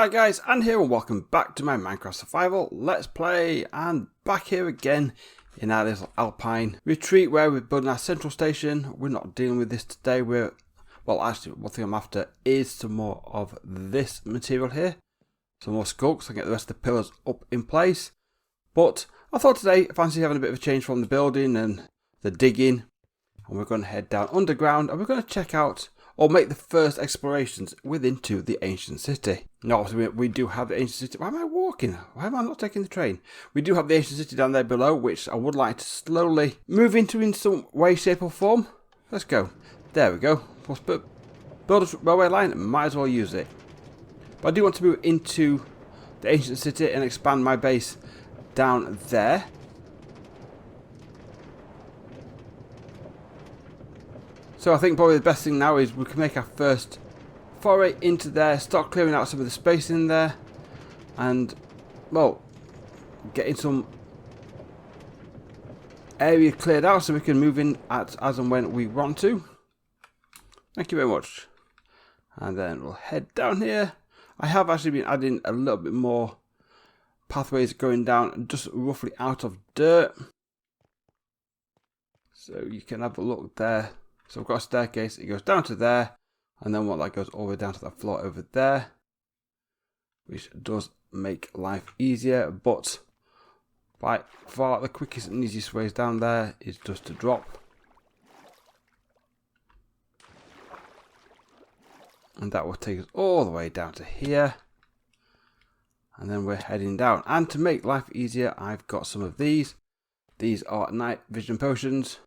Hi guys, and here and welcome back to my Minecraft Survival Let's Play, and back here again in our little alpine retreat where we're building our central station. We're not dealing with this today, well actually one thing I'm after is some more of this material here, some more skulks and get the rest of the pillars up in place. But I thought today I fancy having a bit of a change from the building and the digging, and we're going to head down underground and we're going to check out or make the first explorations into the ancient city. Now, we do have the ancient city. Why am I walking? Why am I not taking the train? We do have the ancient city down there below, which I would like to slowly move into in some way, shape or form. Let's go. There we go. Let's build a railway line. Might as well use it. But I do want to move into the ancient city and expand my base down there. So I think probably the best thing now is we can make our first foray into there, start clearing out some of the space in there, and, well, getting some area cleared out so we can move in as and when we want to. Thank you very much. And then we'll head down here. I have actually been adding a little bit more pathways going down just roughly out of dirt. So you can have a look there. So I've got a staircase, it goes down to there, and then that goes all the way down to that floor over there, which does make life easier, but by far the quickest and easiest ways down there is just to drop. And that will take us all the way down to here, and then we're heading down. And to make life easier, I've got some of these. These are night vision potions.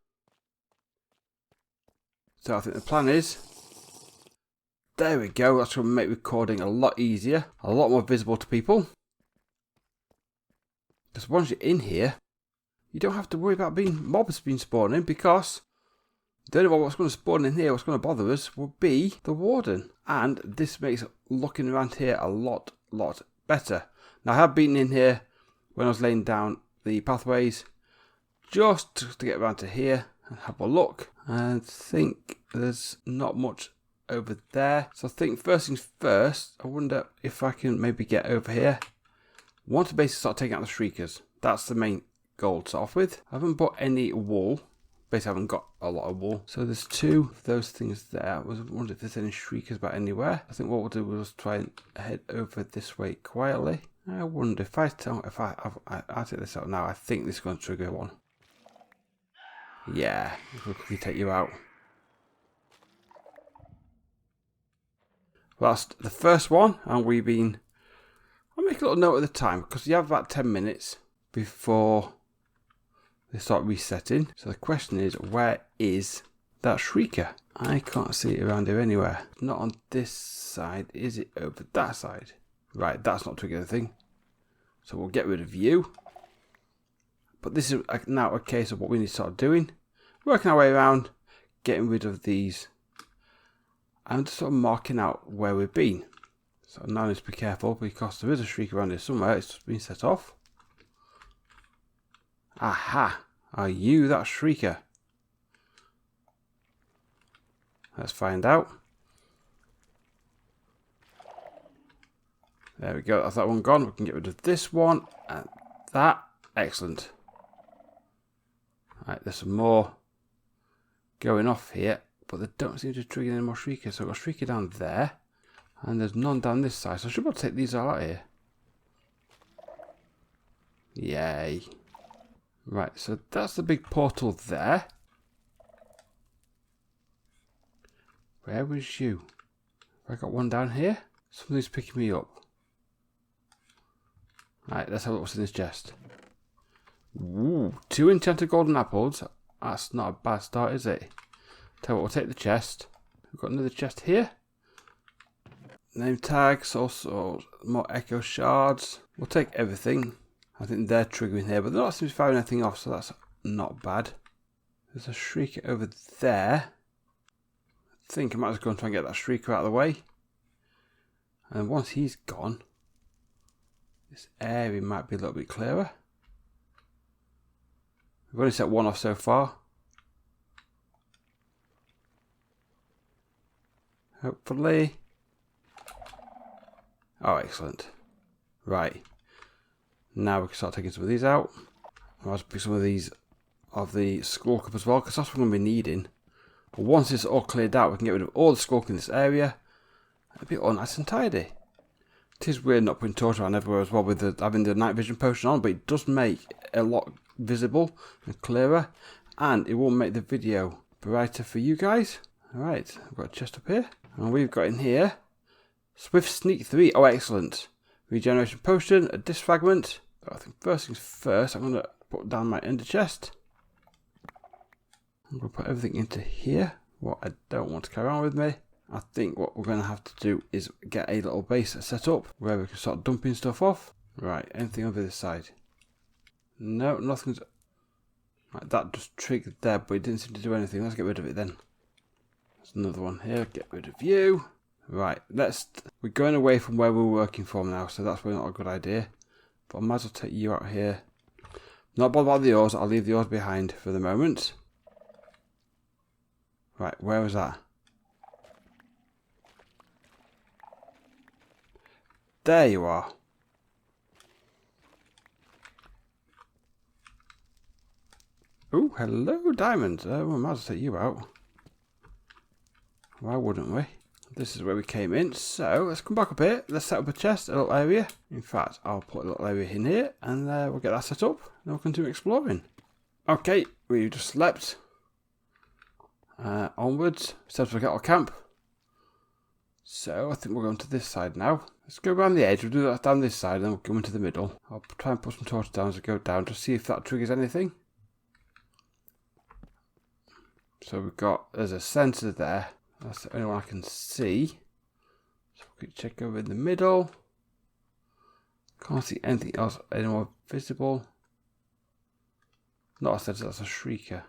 So I think the plan is, there we go, that's going to make recording a lot easier, a lot more visible to people. Because once you're in here, you don't have to worry about mobs being spawning, because the only one what's going to spawn in here, what's going to bother us, will be the warden. And this makes looking around here a lot better. Now I have been in here when I was laying down the pathways, just to get around to here and have a look. And I think there's not much over there. So I think first things first, I wonder if I can maybe get over here. I want to basically start taking out the shriekers. That's the main goal to start off with. I haven't bought any wool. Basically I haven't got a lot of wool. So there's two of those things there. I was wondering if there's any shriekers about anywhere. I think what we'll do is try and head over this way quietly. I wonder if I take this out now, I think this is going to trigger one. Yeah, we'll quickly take you out. Well, that's the first one, and I'll make a little note of the time, because you have about 10 minutes before they start resetting. So the question is, where is that shrieker? I can't see it around here anywhere. Not on this side. Is it over that side? Right, that's not triggering anything. So we'll get rid of you. But this is now a case of what we need to start doing. Working our way around, getting rid of these, and just sort of marking out where we've been. So now I need to be careful, because there is a shrieker around here somewhere. It's just been set off. Aha! Are you that shrieker? Let's find out. There we go, that's that one gone. We can get rid of this one and that. Excellent. Right, there's some more going off here, but they don't seem to trigger any more shriekers. So I've got a shrieker down there, and there's none down this side. So I should be able to take these all out here. Yay. Right, so that's the big portal there. Where was you? Have I got one down here? Something's picking me up. Right, let's have a look what's in this chest. Ooh, 2 enchanted golden apples. That's not a bad start, is it? Tell you what, we'll take the chest. We've got another chest here. Name tags, also more echo shards. We'll take everything. I think they're triggering here, but they're not seeming to fire anything off, so that's not bad. There's a shrieker over there. I think I might just go and try and get that shrieker out of the way. And once he's gone, this area might be a little bit clearer. We've only set one off so far. Hopefully. Oh, excellent. Right. Now we can start taking some of these out. I'll pick some of these of the skulk up as well, because that's what we're going to be needing. But once it's all cleared out, we can get rid of all the skulk in this area. It'll be all nice and tidy. It is weird not putting torch around everywhere as well with having the night vision potion on, but it does make a lot visible and clearer, and it will make the video brighter for you guys. Alright, I've got a chest up here, and we've got in here Swift Sneak 3. Oh, excellent. Regeneration potion, a disc fragment. But I think first things first, I'm going to put down my ender chest. I'm going to put everything into here. What I don't want to carry on with me. I think what we're going to have to do is get a little base set up where we can start dumping stuff off. Right, anything over this side? No, nothing's... Right, that just triggered there, but it didn't seem to do anything. Let's get rid of it then. There's another one here. Get rid of you. Right, we're going away from where we're working from now, so that's probably not a good idea. But I might as well take you out here. Not bothered about the ores, I'll leave the ores behind for the moment. Right, where was that? There you are. Oh, hello, diamonds. We might as well take you out. Why wouldn't we? This is where we came in. So, let's come back up here. Let's set up a chest, a little area. In fact, I'll put a little area in here, and we'll get that set up. Then we'll continue exploring. Okay, we just slept. Onwards. It's time to get our camp. So, I think we're going to this side now. Let's go around the edge. We'll do that down this side, and then we'll go into the middle. I'll try and put some torches down as I go down, to see if that triggers anything. So there's a sensor there. That's the only one I can see. So we can check over in the middle. Can't see anything else any more visible. Not a sensor, that's a shrieker.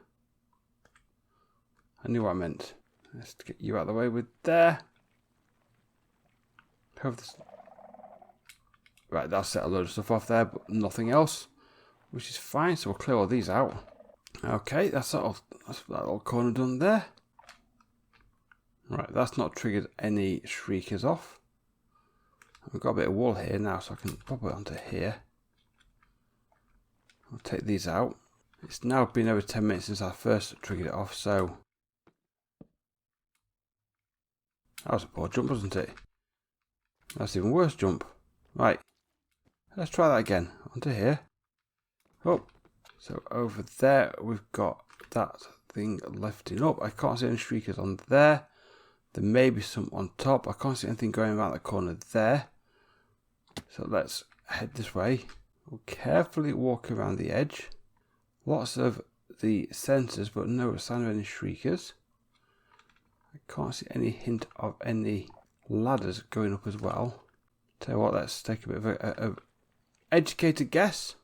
I knew what I meant. Let's get you out of the way with there. Right, that's set a load of stuff off there, but nothing else, which is fine. So we'll clear all these out. Okay, that's that little corner done there. Right, that's not triggered any shriekers off. We've got a bit of wool here now, so I can pop it onto here. I'll take these out. It's now been over 10 minutes since I first triggered it off, so... That was a poor jump, wasn't it? That's even worse jump. Right, let's try that again. Onto here. Oh, so over there we've got that thing lifting up. I can't see any shriekers on there. There may be some on top. I can't see anything going around the corner there. So let's head this way. We'll carefully walk around the edge. Lots of the sensors, but no sign of any shriekers. I can't see any hint of any ladders going up as well. Tell you what, let's take a bit of a educated guess.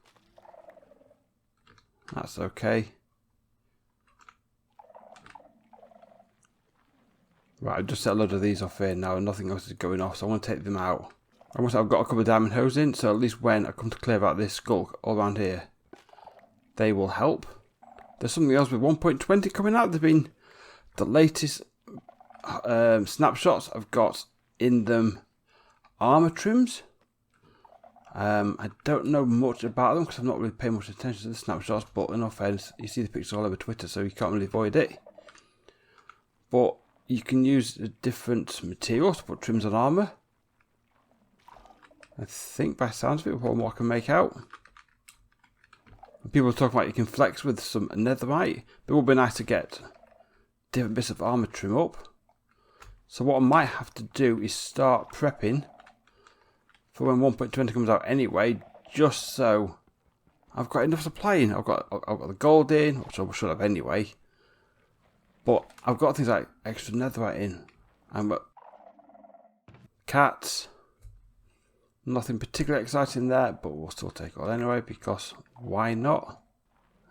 That's okay. Right, I've just set a load of these off here now and nothing else is going off, so I want to take them out. I've got a couple of diamond hose in, so at least when I come to clear out this skulk all around here, they will help. There's something else with 1.20 coming out. There's been the latest snapshots I've got in them armor trims. I don't know much about them because I'm not really paying much attention to the snapshots, but in all fairness, you see the pictures all over Twitter, so you can't really avoid it. But you can use different materials to put trims on armor. I think by sounds of it, what I can make out. People are talking about you can flex with some netherite, but it would be nice to get different bits of armor trim up. So what I might have to do is start prepping for when 1.20 comes out anyway, just so I've got enough supply in. I've got the gold in, which I should have anyway. But I've got things like extra netherite in. I've got cats. Nothing particularly exciting there, but we'll still take it all anyway, because why not?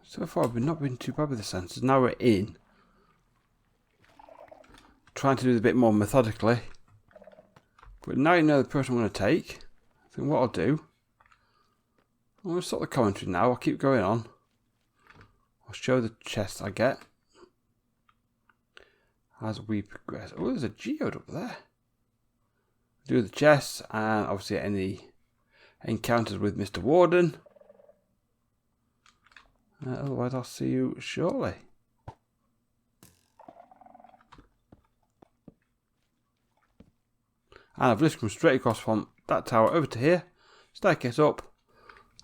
So far I've not been too bad with the sensors. Now we're in. Trying to do it a bit more methodically. But now you know the approach I'm going to take. I think what I'll do, I'm going to stop the commentary now. I'll keep going on. I'll show the chests I get as we progress. Oh, there's a geode up there. I do the chests and obviously any encounters with Mr. Warden. Otherwise, I'll see you shortly. And I've just come straight across from that tower over to here, staircase up,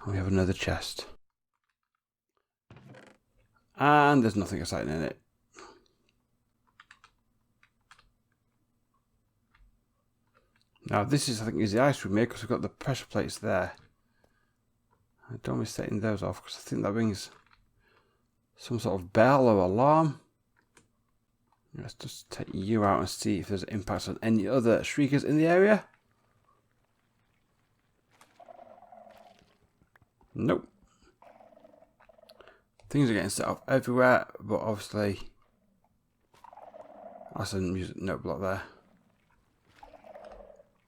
and we have another chest. And there's nothing exciting in it. Now this is, I think, is the ice room here because we've got the pressure plates there. I don't want to be setting those off because I think that rings some sort of bell or alarm. Let's just take you out and see if there's impacts on any other shriekers in the area. Nope. Things are getting set off everywhere, but obviously that's a music note block there.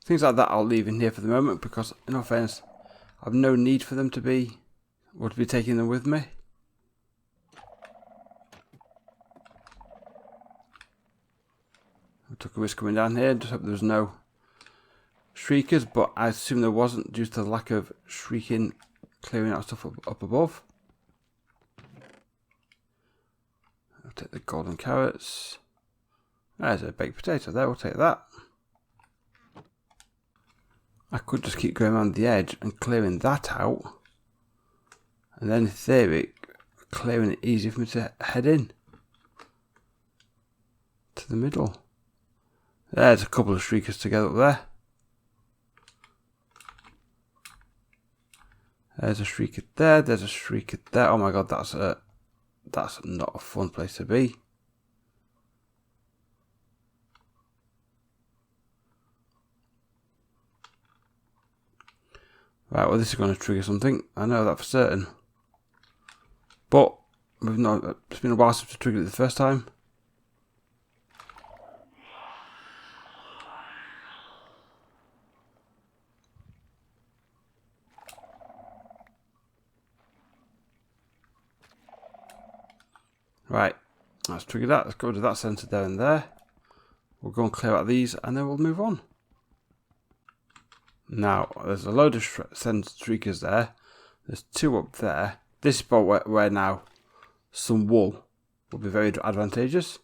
Things like that I'll leave in here for the moment because, in all fairness, I've no need for them to be, or to be taking them with me. I took a risk coming down here, just hope there was no shriekers, but I assume there wasn't due to the lack of shrieking clearing out stuff up above. I'll take the golden carrots. There's a baked potato there, we'll take that. I could just keep going around the edge and clearing that out. And then in theory, clearing it easy for me to head in to the middle. There's a couple of shriekers together up there. There's a shrieker there, there's a shrieker there. Oh my god, that's not a fun place to be. Right, well this is going to trigger something. I know that for certain. But it's been a while since we triggered it the first time. Right, let's trigger that. Let's go to that centre there and there. We'll go and clear out these and then we'll move on. Now, there's a load of shriekers there. There's two up there. This is about where now some wool will be very advantageous.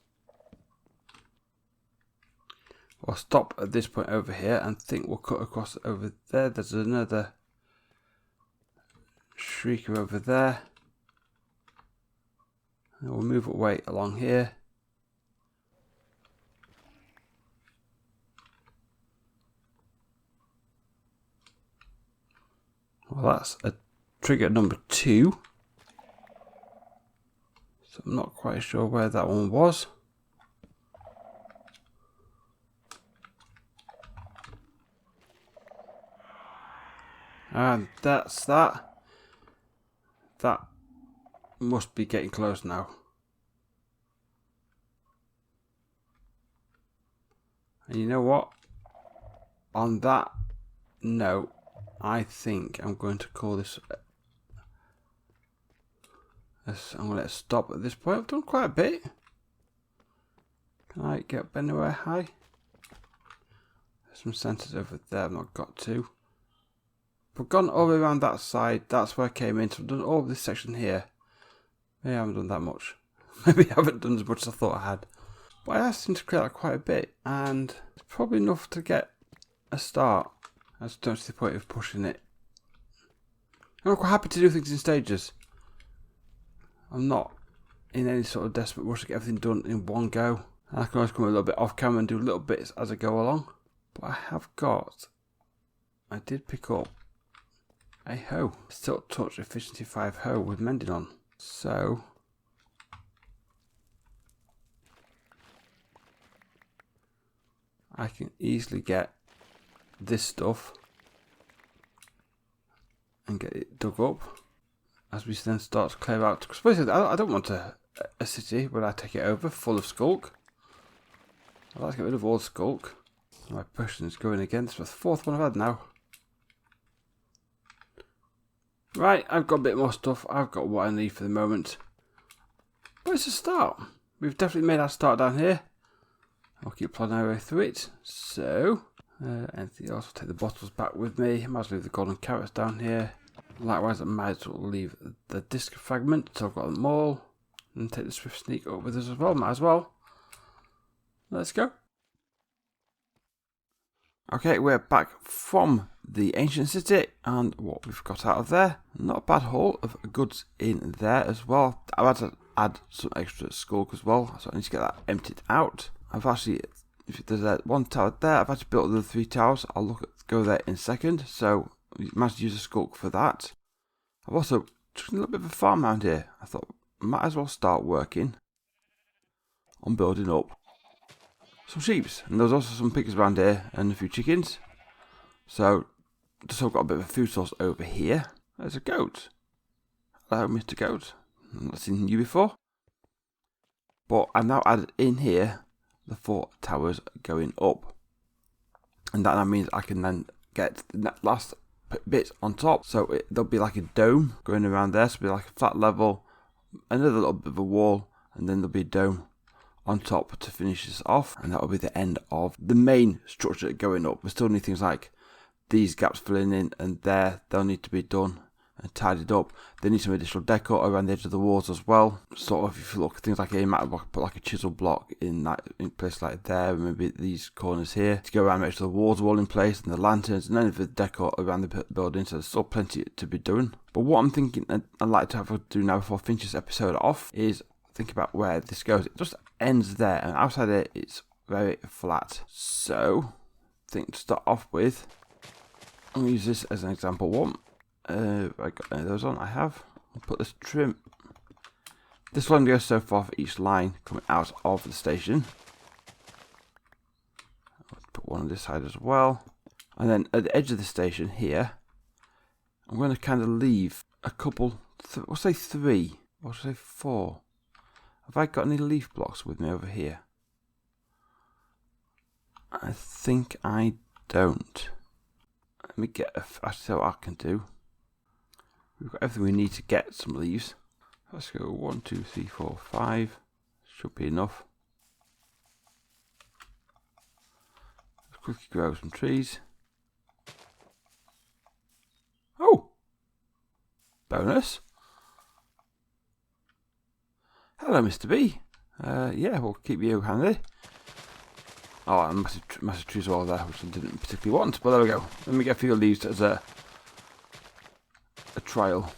We'll stop at this point over here and think we'll cut across over there. There's another shrieker over there. And we'll move away along here. Well, that's a trigger number 2. So I'm not quite sure where that one was. And that's that. That must be getting close now. And you know what? On that note, I think I'm going to call this. I'm going to let it stop at this point. I've done quite a bit. Can I get up anywhere high? There's some centres over there I've not got to. I've gone all the way around that side. That's where I came in. So I've done all of this section here. Maybe I haven't done that much. Maybe I haven't done as much as I thought I had. But I seem to create quite a bit. And it's probably enough to get a start. I just don't see the point of pushing it. I'm quite happy to do things in stages. I'm not in any sort of desperate rush to get everything done in one go. I can always come a little bit off camera and do little bits as I go along. But I did pick up a hoe. Silk Touch Efficiency 5 hoe with mending on. So I can easily get this stuff and get it dug up as we then start to clear out. Because basically, I don't want a city where I take it over full of skulk. I'd like to get rid of all the skulk. My person is going again. This is the 4th one I've had now. Right, I've got a bit more stuff. I've got what I need for the moment. But it's a start. We've definitely made our start down here. I'll keep plodding our way through it. So, Anything else? I'll take the bottles back with me. Might as well leave the golden carrots down here. Likewise, I might as well leave the disc fragment, so I've got them all. And take the swift sneak up with us as well, might as well. Let's go. Okay, we're back from the ancient city, and what we've got out of there, not a bad haul of goods in there as well. I've had to add some extra skulk as well, so I need to get that emptied out. I've actually, if there's one tower there, I've actually built the 3 towers. I'll go there in a second, so we managed to use a skulk for that. I've also took a little bit of a farm around here. I thought I might as well start working on building up some sheep, and there's also some pigs around here and a few chickens. So just so I've got a bit of a food source over here. There's a goat. Hello, Mr. Goat. I've not seen you before. But I've now added in here the 4 towers going up, and that means I can then get the last bit on top. So there'll be like a dome going around there. So it'll be like a flat level, another little bit of a wall, and then there'll be a dome on top to finish this off, and that will be the end of the main structure going up. We still need things like these gaps filling in, and they'll need to be done and tidied up. They need some additional decor around the edge of the walls as well. Sort of, if you look, things like a matter block, put like a chisel block in place like there, and maybe these corners here to go around, make sure the walls are all in place, and the lanterns, and then the decor around the building. So there's still plenty to be doing. But what I'm thinking I'd like to have to do now before I finish this episode off is think about where this goes. It just ends there, and outside it, it's very flat. So, I think to start off with, I'm going to use this as an example one. I got any of those on? I have. I'll put this trim. This one goes so far for each line coming out of the station. I'll put one on this side as well. And then at the edge of the station here, I'm going to kind of leave a couple, we'll say 3, or should I say 4. Have I got any leaf blocks with me over here? I think I don't. Let me get I see what I can do. We've got everything we need to get some leaves. Let's go 1, 2, 3, 4, 5. Should be enough. Let's quickly grow some trees. Oh! Bonus. Hello, Mr. B. Yeah, we'll keep you handy. Oh, and massive trees all there, which I didn't particularly want, but there we go. Let me get a few leaves as a trial.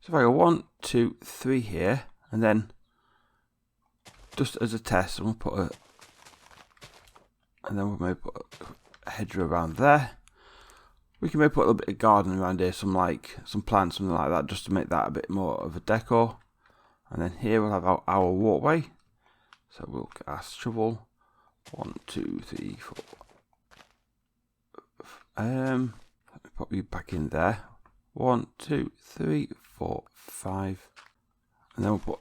So if I go 1, 2, 3 here, and then just as a test, we'll put and then we'll maybe put a hedgerow around there. We can maybe put a little bit of garden around here, some plants, something like that, just to make that a bit more of a decor. And then here we'll have our walkway. So we'll get our shovel. 1, 2, 3, 4. Let me pop you back in there. 1, 2, 3, 4, 5. And then we'll put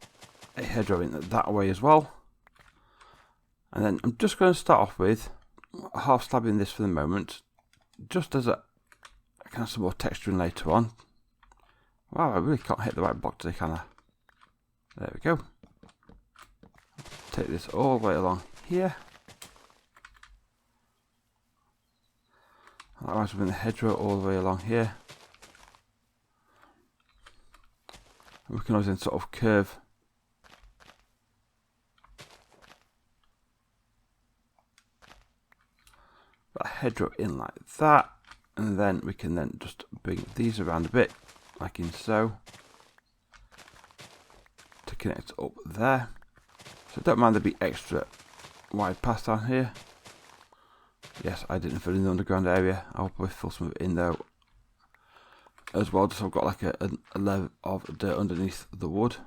a hedgerow in that way as well. And then I'm just going to start off with half slabbing this for the moment, just as a kind of some more texturing later on. Wow, I really can't hit the right block today, can I? There we go. Take this all the way along here. Likewise, bring the hedgerow all the way along here. And we can always then sort of curve that hedgerow in like that, and then we can then just bring these around a bit, like in so, to connect up there. So don't mind there be extra wide paths down here. Yes, I didn't fill in the underground area. I'll probably fill some of it in there as well, just so I've got like a layer of dirt underneath the wood.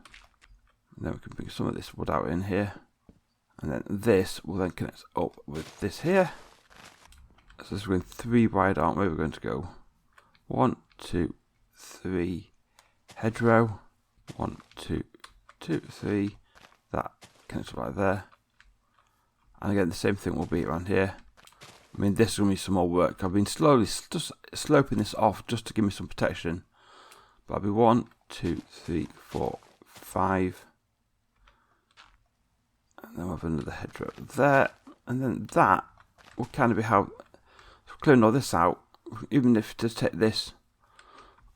And then we can bring some of this wood out in here. And then this will then connect up with this here. So this is going 3 wide, aren't we? We're going to go 1, 2, 3, hedgerow. 1, 2, 2, 3. That connects up right there. And again, the same thing will be around here. I mean, this is going to be some more work. I've been slowly just sloping this off just to give me some protection. But I'll be 1, 2, 3, 4, 5. And then we'll have another hedgerow there. And then that will kind of be how clearing all this out, even if to take this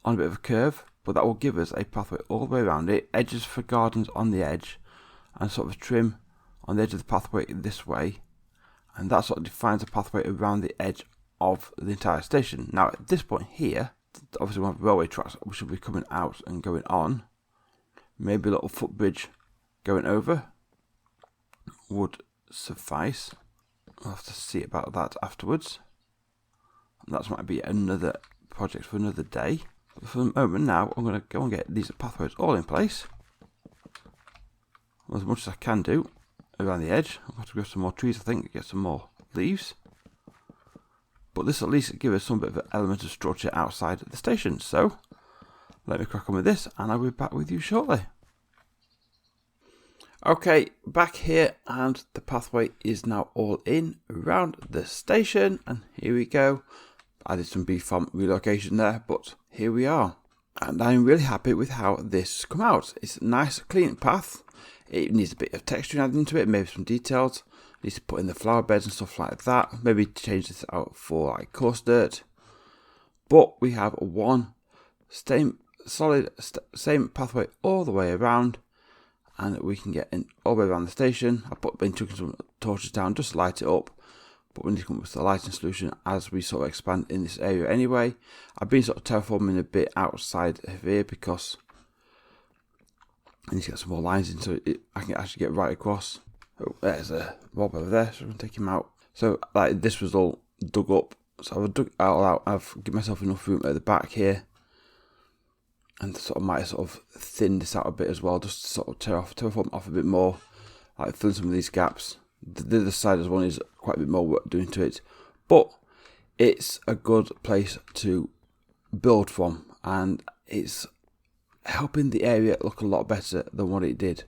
on a bit of a curve, but that will give us a pathway all the way around it, edges for gardens on the edge, and sort of trim on the edge of the pathway this way, and that sort of defines a pathway around the edge of the entire station. Now at this point here, obviously we have railway tracks which will be coming out and going on. Maybe a little footbridge going over would suffice. We'll have to see about that afterwards. That might be another project for another day. But for the moment now, I'm going to go and get these pathways all in place. As much as I can do around the edge. I'll have to grow some more trees, I think, get some more leaves. But this at least gives us some bit of an element of structure outside the station. So, let me crack on with this and I'll be back with you shortly. Okay, back here, and the pathway is now all in around the station, and here we go. I did some v1 relocation there, but here we are. And I'm really happy with how this has come out. It's a nice clean path. It needs a bit of texture added into it, maybe some details. Needs to put in the flower beds and stuff like that. Maybe change this out for like coarse dirt. But we have one same pathway all the way around, and we can get in all the way around the station. I've been chucking some torches down just to light it up, but we need to come up with a lighting solution as we sort of expand in this area anyway. I've been sort of terraforming a bit outside of here because I need to get some more lines in so I can actually get right across. Oh, there's a mob over there, so I'm going to take him out. So like this was all dug up, so I've dug it all out. I've given myself enough room at the back here, and sort of might sort of thin this out a bit as well, just to sort of terraform off a bit more, like fill in some of these gaps. The other side as well is quite a bit more work doing to it, but it's a good place to build from, and it's helping the area look a lot better than what it did,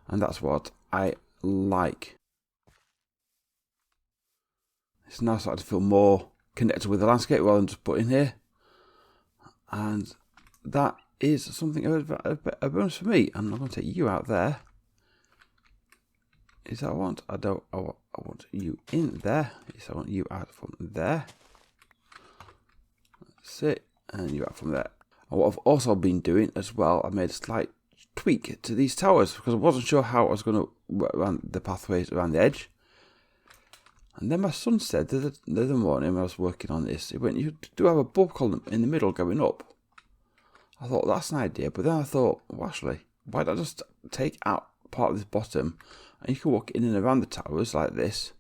and that's what I like. It's now starting to feel more connected with the landscape rather than just put in here, and that is something of a bonus for me. And I'm going to take you out there. Is that what I want? I want you in there. Yes, I want you out from there. That's it. And you out from there. And what I've also been doing as well, I made a slight tweak to these towers because I wasn't sure how I was going to work around the pathways around the edge. And then my son said the other morning when I was working on this, he went, "You do have a bulb column in the middle going up." I thought that's an idea, but then I thought, well, actually, why don't I just take out part of this bottom and you can walk in and around the towers like this,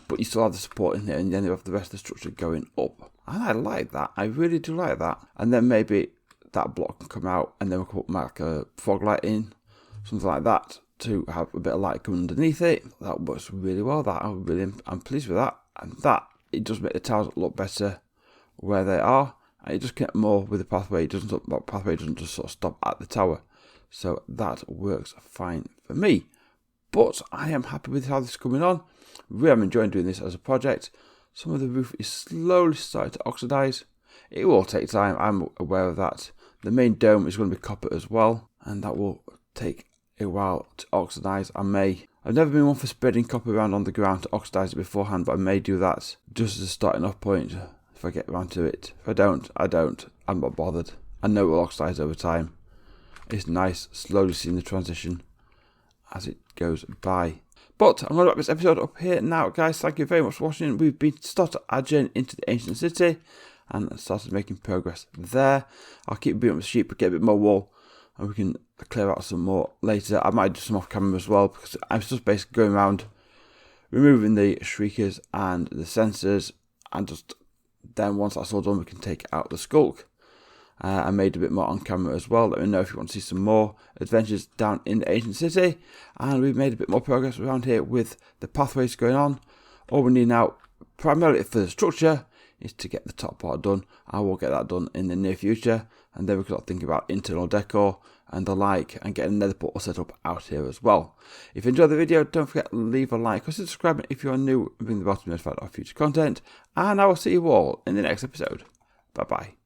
but you still have the support in there, and then you have the rest of the structure going up. And I like that. I really do like that. And then maybe that block can come out, and then we'll put like a fog light in, something like that, to have a bit of light coming underneath it. That works really well. I'm pleased with that. And that, it does make the towers look better where they are. And it just connect more with the pathway. The pathway doesn't just sort of stop at the tower. So that works fine for me. But I am happy with how this is coming on. Really am enjoying doing this as a project. Some of the roof is slowly starting to oxidize. It will take time, I'm aware of that. The main dome is going to be copper as well, and that will take a while to oxidize. I've never been one for spreading copper around on the ground to oxidize it beforehand, but I may do that just as a starting off point if I get around to it. If I don't, I don't. I'm not bothered. I know it will oxidize over time. It's nice slowly seeing the transition as it goes by. But I'm going to wrap this episode up here now, guys. Thank you very much for watching. We've been started our journey into the ancient city and started making progress there. I'll keep beating up the sheep, get a bit more wool, and we can clear out some more later. I might do some off camera as well, because I'm just basically going around removing the shriekers and the sensors, and just then once that's all done, we can take out the skulk. I made a bit more on camera as well. Let me know if you want to see some more adventures down in the ancient city. And we've made a bit more progress around here with the pathways going on. All we need now, primarily for the structure, is to get the top part done. I will get that done in the near future. And then we can start thinking about internal decor and the like, and getting another portal set up out here as well. If you enjoyed the video, don't forget to leave a like or subscribe if you are new, and ring the bell to be notified of future content. And I will see you all in the next episode. Bye bye.